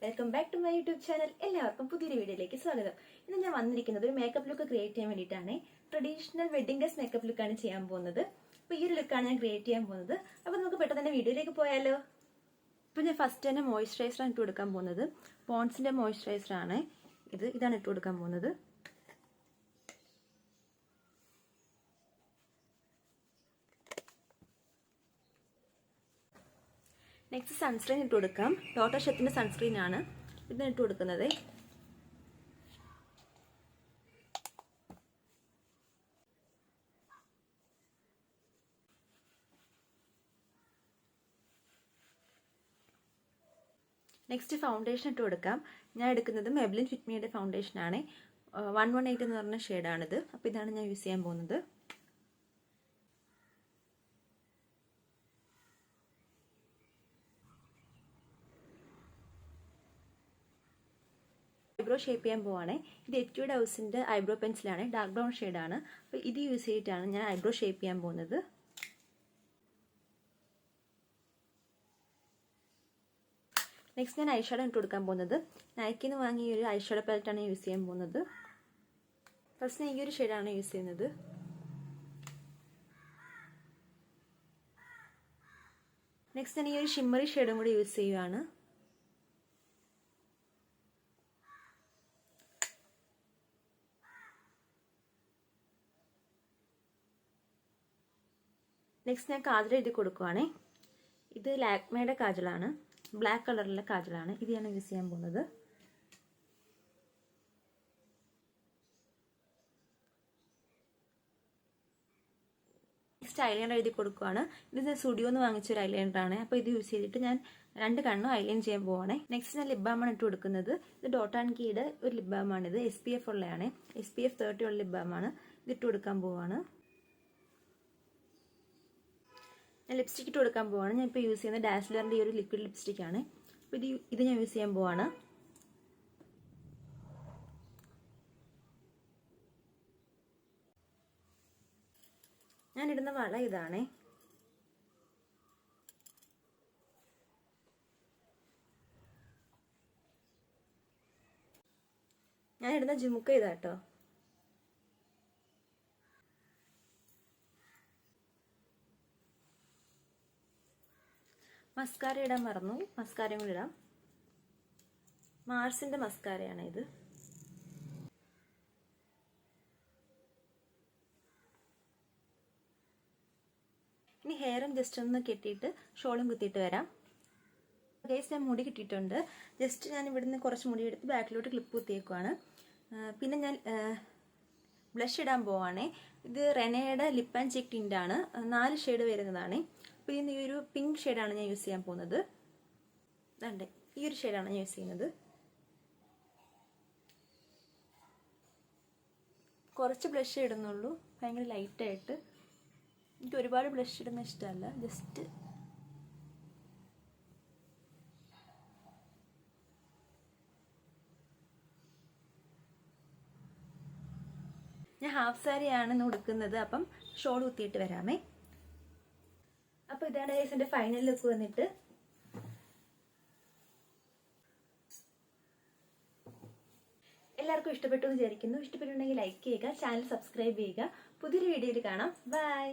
Welcome back to my YouTube channel. എല്ലാവർക്കും പുതിയൊരു വീഡിയോയിലേക്ക് സ്വാഗതം. ഇന്ന് ഞാൻ വന്നിരിക്കുന്നത് ഒരു മേക്കപ്പ് ലുക്ക് ക്രിയേറ്റ് ചെയ്യാൻ വേണ്ടിയിട്ടാണ്. ട്രഡീഷണൽ വെഡിങ് ഡ്രസ് മേക്കപ്പ് ലുക്കാണ് ചെയ്യാൻ പോകുന്നത്. അപ്പോൾ ഈ ഒരു ലുക്കാണ് ഞാൻ ക്രിയേറ്റ് ചെയ്യാൻ പോകുന്നത്. അപ്പോൾ നമുക്ക് പെട്ടെന്ന് തന്നെ വീഡിയോയിലേക്ക് പോയാലോ. അപ്പോൾ ഞാൻ ഫസ്റ്റ് തന്നെ മോയ്സ്ചറൈസറാണ് ഇട്ട് കൊടുക്കാൻ പോകുന്നത്. പോൺസിന്റെ മോയ്സ്ചറൈസറാണ് ഇതാണ് ഇട്ട് കൊടുക്കാൻ പോകുന്നത്. നെക്സ്റ്റ് സൺസ്ക്രീൻ ഇട്ട് കൊടുക്കാം. ഡോക്ടർ ഷെത്തിന്റെ സൺസ്ക്രീൻ ആണ് ഇതിന് ഇട്ട് കൊടുക്കുന്നത്. നെക്സ്റ്റ് ഫൗണ്ടേഷൻ ഇട്ട് കൊടുക്കാം. ഞാൻ എടുക്കുന്നത് മെബ്ലിൻ ഫിറ്റ് മിയുടെ ഫൗണ്ടേഷൻ ആണ്. 118 എന്ന് പറഞ്ഞ ഷെയ്ഡാണിത്. അപ്പോൾ ഇതാണ് ഞാൻ യൂസ് ചെയ്യാൻ പോകുന്നത്. ഐബ്രോ ഷേപ്പ് ചെയ്യാൻ പോവാണ്. ഇത് എറ്റ്യൂഡ് ഹൗസിന്റെ ഐബ്രോ പെൻസിലാണ്. ഡാർക്ക് ബ്രൗൺ ഷെയ്ഡാണ്. അപ്പോൾ ഇത് യൂസ് ചെയ്തിട്ടാണ് ഞാൻ ഐബ്രോ ഷേപ്പ് ചെയ്യാൻ പോകുന്നത്. നെക്സ്റ്റ് ഞാൻ ഐഷാഡോ ഇട്ട് കൊടുക്കാൻ പോകുന്നത്. നൈക്കിന്ന് വാങ്ങിയ ഒരു ഐഷാഡോ പാലറ്റാണ് യൂസ് ചെയ്യാൻ പോകുന്നത്. ഫസ്റ്റ് ഞാൻ ഈ ഒരു ഷെയ്ഡാണ് യൂസ് ചെയ്യുന്നത്. നെക്സ്റ്റ് ഞാൻ ഈ ഒരു ഷിമ്മറി ഷെയ്ഡും കൂടി യൂസ് ചെയ്യുകയാണ്. നെക്സ്റ്റ് ഞാൻ കാജൽ എഴുതി കൊടുക്കുവാണേ. ഇത് ലാക്മേയുടെ കാജലാണ്. ബ്ലാക്ക് കളറിലെ കാജലാണ്. ഇത് ഞാൻ യൂസ് ചെയ്യാൻ പോകുന്നത്. നെക്സ്റ്റ് ഐലൈനർ എഴുതി കൊടുക്കുവാണ്. ഇത് ഞാൻ സ്റ്റുഡിയോന്ന് വാങ്ങിച്ചൊരു ഐലൈനറാണ്. അപ്പോൾ ഇത് യൂസ് ചെയ്തിട്ട് ഞാൻ രണ്ട് കണ്ണും ഐലൈൻ ചെയ്യാൻ പോവാണേ. നെക്സ്റ്റ് ഞാൻ ലിപ് ബാമാണ് ഇട്ട് കൊടുക്കുന്നത്. ഇത് ഡോട്ട് ആൻഡ് കീയുടെ ഒരു ലിപ് ബാമാണിത്. SPF ഉള്ളതാണ്. SPF 30 ഉള്ള ലിപ് ബാമാണ്. ഇത് ഇട്ട് കൊടുക്കാൻ പോവാണ്. ഞാൻ ലിപ്സ്റ്റിക് ഇട്ട് കൊടുക്കാൻ പോവാണ്. ഞാൻ ഇപ്പോൾ യൂസ് ചെയ്യുന്ന ഡാസ്ലറിൻ്റെ ഈ ഒരു ലിക്വിഡ് ലിപ്സ്റ്റിക് ആണ്. അപ്പോൾ ഇത് ഞാൻ യൂസ് ചെയ്യാൻ പോവാണ്. ഞാൻ ഇടുന്ന വള ഇതാണേ. ഞാൻ ഇടുന്ന ജുമുക്ക ഇതാട്ടോ. മസ്കാര ഇടാൻ മറന്നു. മസ്കാരയും കൂടി ഇടാം. മാർസിന്റെ മസ്കാരയാണ് ഇത്. ഇനി ഹെയറും ജസ്റ്റ് ഒന്ന് കെട്ടിയിട്ട് ഷോളും കുത്തിയിട്ട് വരാം. ഗൈസ്, ഞാൻ മുടി കിട്ടിയിട്ടുണ്ട്. ജസ്റ്റ് ഞാൻ ഇവിടുന്ന് കുറച്ച് മുടി എടുത്ത് ബാക്കിലോട്ട് ക്ലിപ്പ് കുത്തിയേക്കുവാണ്. പിന്നെ ഞാൻ ബ്ലഷ് ഇടാൻ പോവാണേ. ഇത് റെനയുടെ ലിപ്പ് ആൻഡ് ചീക്ക് ടിൻ്റാണ്. 4 ഷെയ്ഡ് വരുന്നതാണ്. അപ്പോൾ ഇതിന് ഈ ഒരു പിങ്ക് ഷെയ്ഡാണ് ഞാൻ യൂസ് ചെയ്യാൻ പോകുന്നത്. അതെ, ഈ ഒരു ഷെയ്ഡാണ് ഞാൻ യൂസ് ചെയ്യുന്നത്. കുറച്ച് ബ്ലഷ് ഇടുന്നുള്ളൂ, ഭയങ്കര ലൈറ്റായിട്ട്. എനിക്ക് ഒരുപാട് ബ്ലഷ് ഇടുന്ന ഇഷ്ടമല്ല. ജസ്റ്റ് ഞാൻ ഹാഫ് സാരിയാണ് ഇന്ന് ഉടുക്കുന്നത്. അപ്പം ഷോൾ കുത്തിയിട്ട് വരാമേ. അപ്പോൾ ഇതാണ് എൻ്റെ ഫൈനൽ ലുക്ക് വന്നിട്ട്. എല്ലാവർക്കും ഇഷ്ടപ്പെട്ടു എന്ന് വിചാരിക്കുന്നു. ഇഷ്ടപ്പെട്ടുണ്ടെങ്കിൽ ലൈക്ക് ചെയ്യുക, ചാനൽ സബ്സ്ക്രൈബ് ചെയ്യുക. പുതിയൊരു വീഡിയോയിൽ കാണാം. ബൈ.